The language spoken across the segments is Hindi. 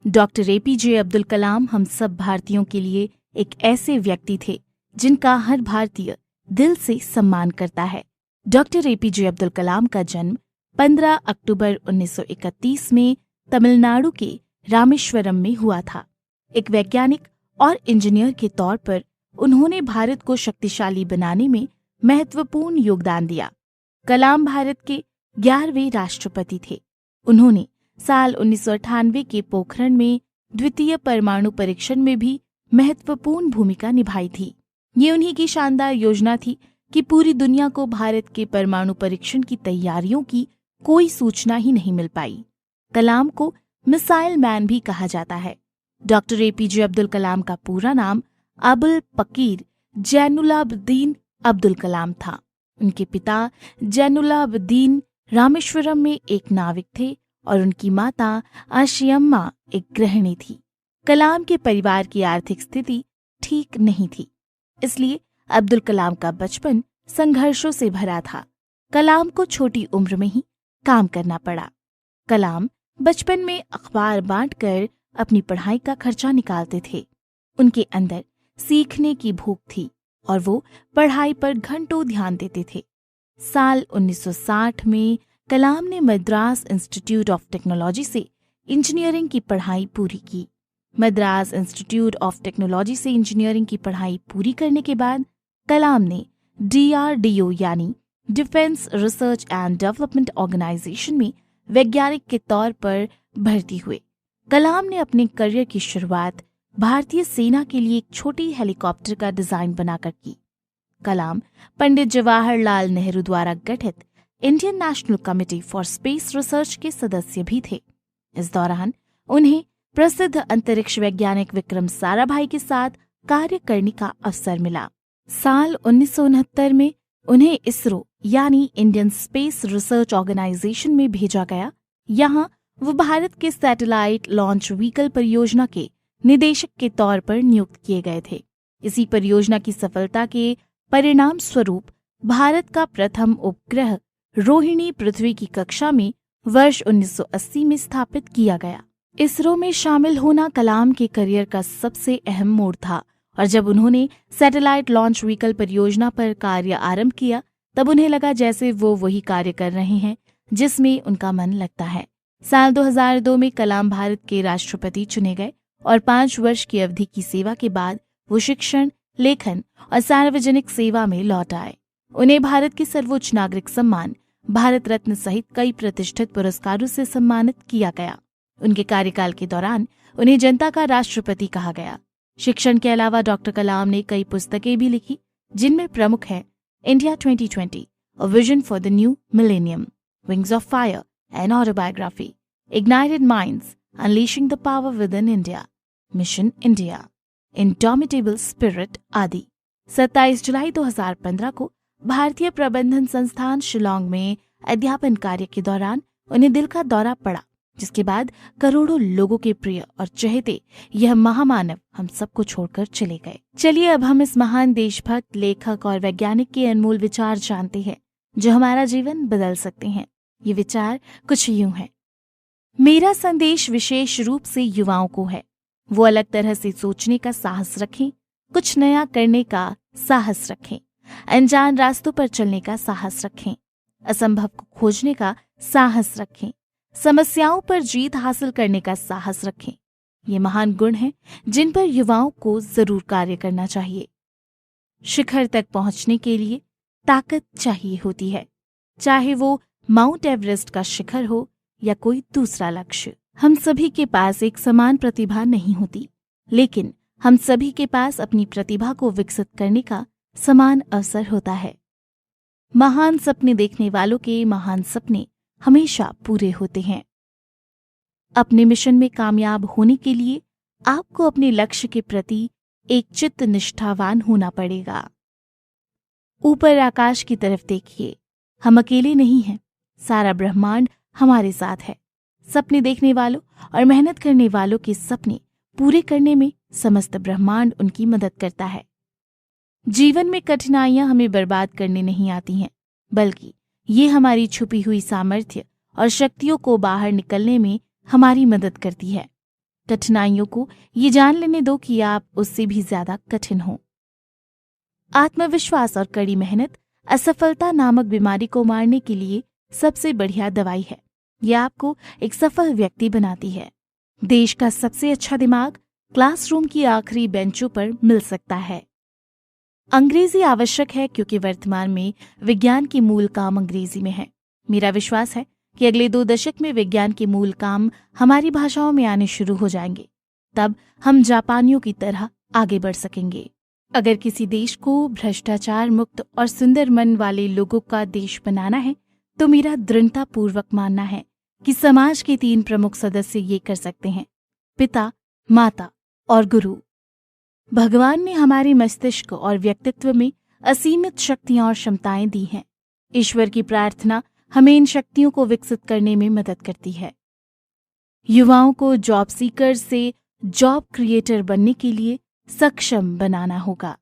डॉक्टर एपीजे अब्दुल कलाम हम सब भारतीयों के लिए एक ऐसे व्यक्ति थे जिनका हर भारतीय दिल से सम्मान करता है। डॉक्टर एपीजे अब्दुल कलाम का जन्म 15 अक्टूबर 1931 में तमिलनाडु के रामेश्वरम में हुआ था। एक वैज्ञानिक और इंजीनियर के तौर पर उन्होंने भारत को शक्तिशाली बनाने में महत्वपूर्ण योगदान दिया। कलाम भारत के 11वें राष्ट्रपति थे। उन्होंने साल 1998 के पोखरण में द्वितीय परमाणु परीक्षण में भी महत्वपूर्ण भूमिका निभाई थी। ये उन्हीं की शानदार योजना थी कि पूरी दुनिया को भारत के परमाणु परीक्षण की तैयारियों की कोई सूचना ही नहीं मिल पाई। कलाम को मिसाइल मैन भी कहा जाता है। डॉक्टर एपीजे अब्दुल कलाम का पूरा नाम अबुल पकीर जैनुलाब्दीन अब्दुल कलाम था। उनके पिता जैनुलाब्दीन रामेश्वरम में एक नाविक थे और उनकी माता आशियम्मा एक गृहिणी थी। कलाम के परिवार की आर्थिक स्थिति ठीक नहीं थी, इसलिए अब्दुल कलाम का बचपन संघर्षों से भरा था। कलाम को छोटी उम्र में ही काम करना पड़ा। कलाम बचपन में अखबार बांटकर अपनी पढ़ाई का खर्चा निकालते थे। उनके अंदर सीखने की भूख थी और वो पढ़ाई पर घंटों ध्यान देते थे। साल 1960 में कलाम ने मद्रास इंस्टीट्यूट ऑफ टेक्नोलॉजी से इंजीनियरिंग की पढ़ाई पूरी की। मद्रास इंस्टीट्यूट ऑफ टेक्नोलॉजी से इंजीनियरिंग की पढ़ाई पूरी करने के बाद कलाम ने DRDO यानी defence research and development organisation में वैज्ञानिक के तौर पर भर्ती हुए। कलाम ने अपने करियर की शुरुआत भारतीय सेना के लिए एक छोटी हेलीकॉप्टर का डिजाइन बनाकर की। कलाम पंडित जवाहरलाल नेहरू द्वारा गठित Indian national committee for space research के सदस्य भी थे। इस दौरान उन्हें प्रसिद्ध अंतरिक्ष वैज्ञानिक विक्रम साराभाई के साथ कार्य करने का अवसर मिला। साल 1969 में उन्हें इसरो यानी इंडियन स्पेस रिसर्च ऑर्गेनाइजेशन में भेजा गया। यहाँ वो भारत के सैटेलाइट लॉन्च व्हीकल परियोजना के निदेशक के तौर पर नियुक्त किए गए थे। इसी परियोजना की सफलता के परिणाम स्वरूप भारत का प्रथम उपग्रह रोहिणी पृथ्वी की कक्षा में वर्ष 1980 में स्थापित किया गया। इसरो में शामिल होना कलाम के करियर का सबसे अहम मोड़ था और जब उन्होंने सैटेलाइट लॉन्च व्हीकल परियोजना पर कार्य आरंभ किया तब उन्हें लगा जैसे वो वही कार्य कर रहे हैं जिसमें उनका मन लगता है। साल 2002 में कलाम भारत के राष्ट्रपति चुने गए और 5 वर्ष की अवधि की सेवा के बाद वो शिक्षण, लेखन और सार्वजनिक सेवा में लौट आए। उन्हें भारत के सर्वोच्च नागरिक सम्मान भारत रत्न सहित कई प्रतिष्ठित पुरस्कारों से सम्मानित किया गया। उनके कार्यकाल के दौरान उन्हें जनता का राष्ट्रपति कहा गया। शिक्षण के अलावा डॉक्टर कलाम ने कई पुस्तकें भी लिखी, जिनमें प्रमुख है India 2020, a vision for the new millennium, wings of fire, an autobiography, ignited minds, unleashing the power with in India, mission India, indomitable spirit आदि। 27 जुलाई 2015 को भारतीय प्रबंधन संस्थान शिलांग में अध्यापन कार्य के दौरान उन्हें दिल का दौरा पड़ा, जिसके बाद करोड़ों लोगों के प्रिय और चहेते यह महामानव हम सबको छोड़कर चले गए। चलिए अब हम इस महान देशभक्त, लेखक और वैज्ञानिक के अनमोल विचार जानते हैं जो हमारा जीवन बदल सकते हैं। ये विचार कुछ यूं है। मेरा संदेश विशेष रूप से युवाओं को है। वो अलग तरह से सोचने का साहस रखें, कुछ नया करने का साहस रखें, अनजान रास्तों पर चलने का साहस रखें, असंभव को खोजने का साहस रखें, समस्याओं पर जीत हासिल करने का साहस रखें। ये महान गुण हैं जिन पर युवाओं को जरूर कार्य करना चाहिए। शिखर तक पहुंचने के लिए ताकत चाहिए होती है, चाहे वो माउंट एवरेस्ट का शिखर हो या कोई दूसरा लक्ष्य। हम सभी के पास एक समान प्रतिभा नहीं होती, लेकिन हम सभी के पास अपनी प्रतिभा को विकसित करने का समान अवसर होता है। महान सपने देखने वालों के महान सपने हमेशा पूरे होते हैं। अपने मिशन में कामयाब होने के लिए आपको अपने लक्ष्य के प्रति एक चित्त निष्ठावान होना पड़ेगा। ऊपर आकाश की तरफ देखिए, हम अकेले नहीं हैं, सारा ब्रह्मांड हमारे साथ है। सपने देखने वालों और मेहनत करने वालों के सपने पूरे करने में समस्त ब्रह्मांड उनकी मदद करता है। जीवन में कठिनाइयां हमें बर्बाद करने नहीं आती हैं, बल्कि ये हमारी छुपी हुई सामर्थ्य और शक्तियों को बाहर निकलने में हमारी मदद करती है। कठिनाइयों को ये जान लेने दो कि आप उससे भी ज्यादा कठिन हो। आत्मविश्वास और कड़ी मेहनत असफलता नामक बीमारी को मारने के लिए सबसे बढ़िया दवाई है। यह आपको एक सफल व्यक्ति बनाती है। देश का सबसे अच्छा दिमाग क्लासरूम की आखिरी बेंचों पर मिल सकता है। अंग्रेजी आवश्यक है क्योंकि वर्तमान में विज्ञान के मूल काम अंग्रेजी में है। मेरा विश्वास है कि अगले 2 दशक में विज्ञान के मूल काम हमारी भाषाओं में आने शुरू हो जाएंगे। तब हम जापानियों की तरह आगे बढ़ सकेंगे। अगर किसी देश को भ्रष्टाचार मुक्त और सुंदर मन वाले लोगों का देश बनाना है तो मेरा दृढ़तापूर्वक मानना है कि समाज के 3 प्रमुख सदस्य ये कर सकते हैं: पिता, माता और गुरु। भगवान ने हमारे मस्तिष्क और व्यक्तित्व में असीमित शक्तियां और क्षमताएं दी हैं। ईश्वर की प्रार्थना हमें इन शक्तियों को विकसित करने में मदद करती है। युवाओं को जॉब सीकर से जॉब क्रिएटर बनने के लिए सक्षम बनाना होगा।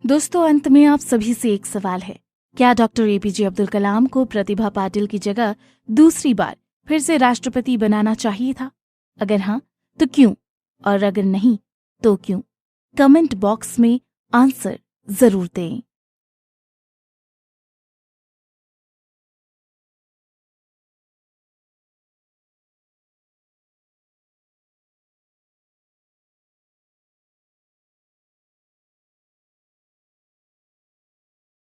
दोस्तों, अंत में आप सभी से एक सवाल है: क्या डॉक्टर एपीजे अब्दुल कलाम को प्रतिभा पाटिल की जगह दूसरी बार फिर से राष्ट्रपति बनाना चाहिए था? अगर हाँ तो क्यों, और अगर नहीं तो क्यों? कमेंट बॉक्स में आंसर जरूर दें।